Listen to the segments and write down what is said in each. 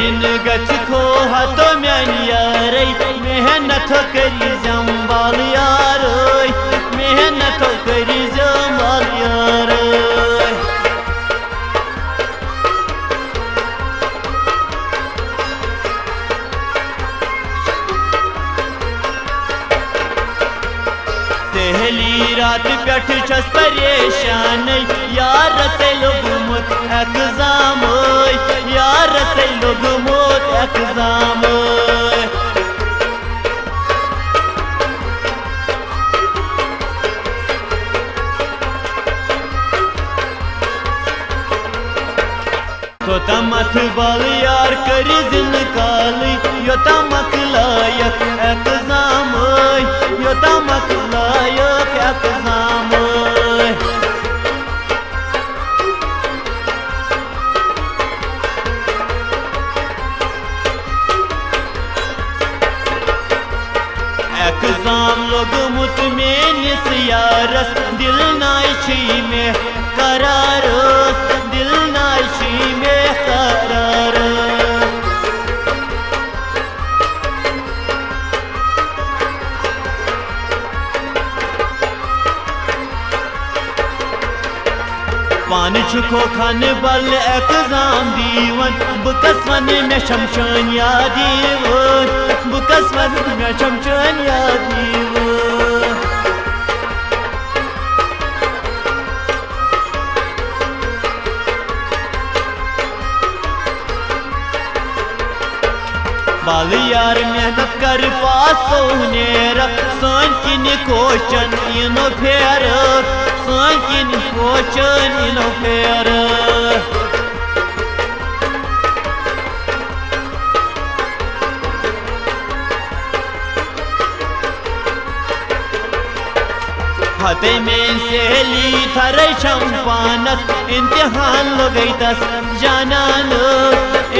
फेरिन गछ खो हाथो म्यान यारै मेहनत करी जंबाल यारै मेहनत करी जंबाल यारै पहली रात पेठ छस परेशान यार से लोगमुत एग्जाम यार से लोगमुत एग्जाम तोतमत बल यार करी जिन काल योतमक लायक एग्जाम योतमक लायक एग्जाम एग्जाम लोगमुत मेनिस यारस दिल नाय छी में करारस दिल नाय छी में करारस पान छुको खान बल एग्जाम दीवन बकसवन में शमशान याद दीवन बकसवन में शमशान याद दीवन बाल यार मेहनत कर पास नेर सन किन कोचन इनो फेर सन किन कोचन इनो फेर हाथे में सहेली थरे शंपानस इम्तिहान लोगई दस जानान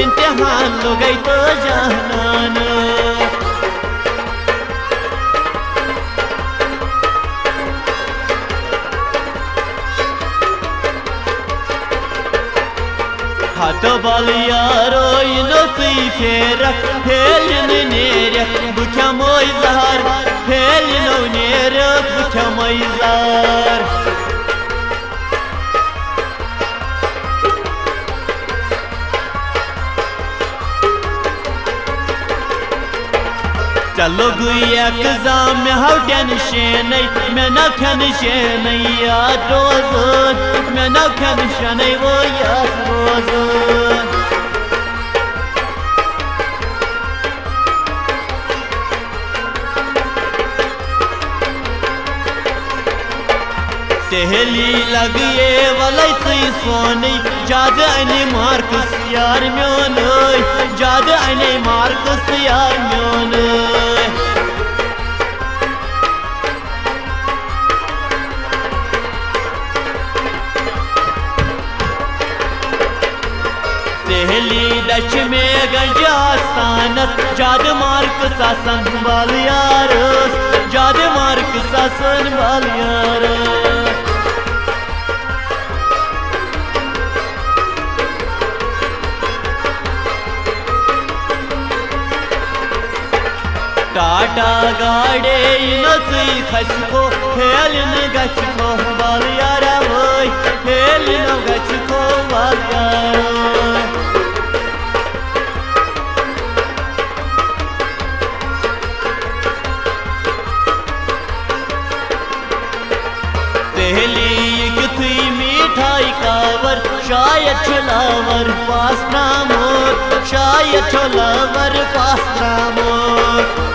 इम्तिहान लोगई तो जानान हाथ बल यारो इनो सी फेरक फेलिन नेरक बुझा मोइजार फेलिनो नेरक बुझा मोइजार चलो गुई एग्जाम में हाउ टेंशन मैं न टेंशन याद रोज मैं न टेंशन वो याद रोज सहेली लगिए वलै सी सोनी जाद अने मार्क्स यार म्योन जाद अने मार्क्स यार म्योन सहेली दश में गंजास्तानस जाद मार्क्स आसन बाल यार जाद मार्क्स आसन बाल यार टाटा गाड़े नसी खसको हेलिन गछको बाल यारा होय हेलिन गछको बाल यारा सहेली किथी मिठाई कावर शायद छलावर पास नामोर शायद छलावर पास नामोर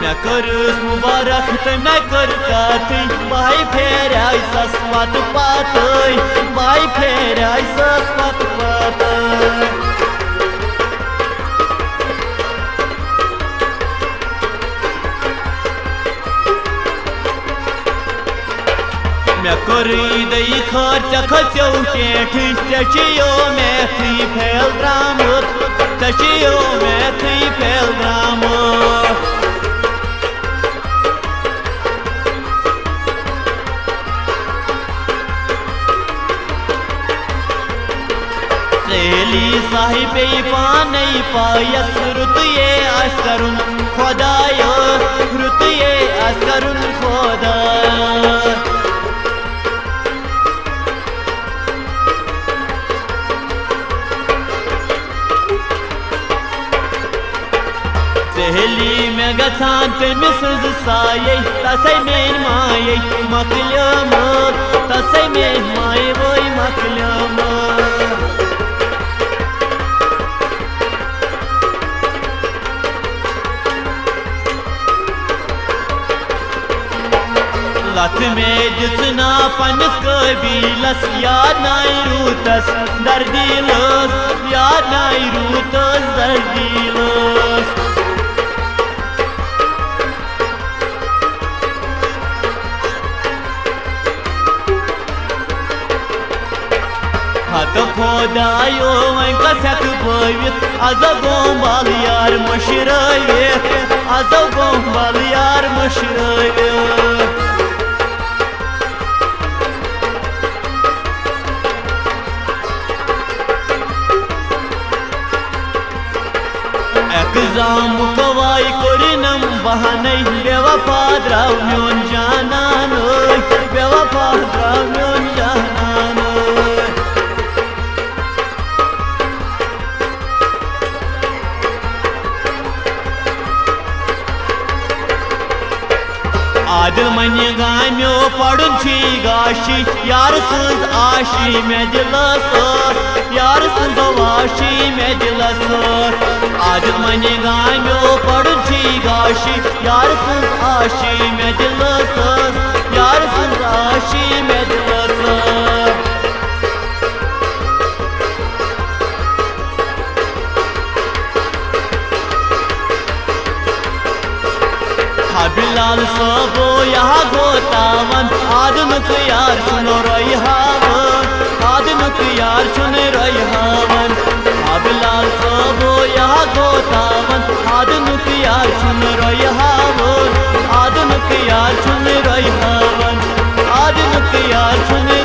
मैं करुस मुबारक तो मैं कर काती भाई फेर ऐसा स्वाद पातई भाई फेर ऐसा स्वाद पातई मैं करी दई खर्च खचौ टेठ सचियो में थी फैल द्रामत सचियो में थी फैल द्रामत सहेली साहिबे पाने पायस रुत ये आस करुन खुदाया रुत ये आस करुन खुदाया सहेली में गसान तमिस साये तसे मेन माये मकलम तसे मेन माये वही मकलम लत में जिसना पनस कबीलस याद नाई रूतस दर्दीलस याद नाई रूतस दर्दीलस हत खुदायो वहीं कसक बवित अज गोम्बल यार मशरावित अज गोम्बल यार मशरावित एग्जाम कवाई कोरिनम बहाने बेवफा द्राव म्योन जानान बेवफा द्राव म्योन जानान आदिल मनि गाम्यो पड़ुन छी गाशी यार सुज आशी में दिलस यार सुज वाशी में दिलस आदिल मनि गाम्यो पड़ुन छी गाशी यार सुज आशी में दिलस यार सुज आशी में दिलस बिलाल सबो यहाँ गोतावन आदमुक यार सुनो रही हावन आदमुक यार सुन रही हावन बिलाल सबो यहाँ गोतावन आदमुक यार सुन रही हावन आदमुक यार सुन रही हावन आदमुक यार सुन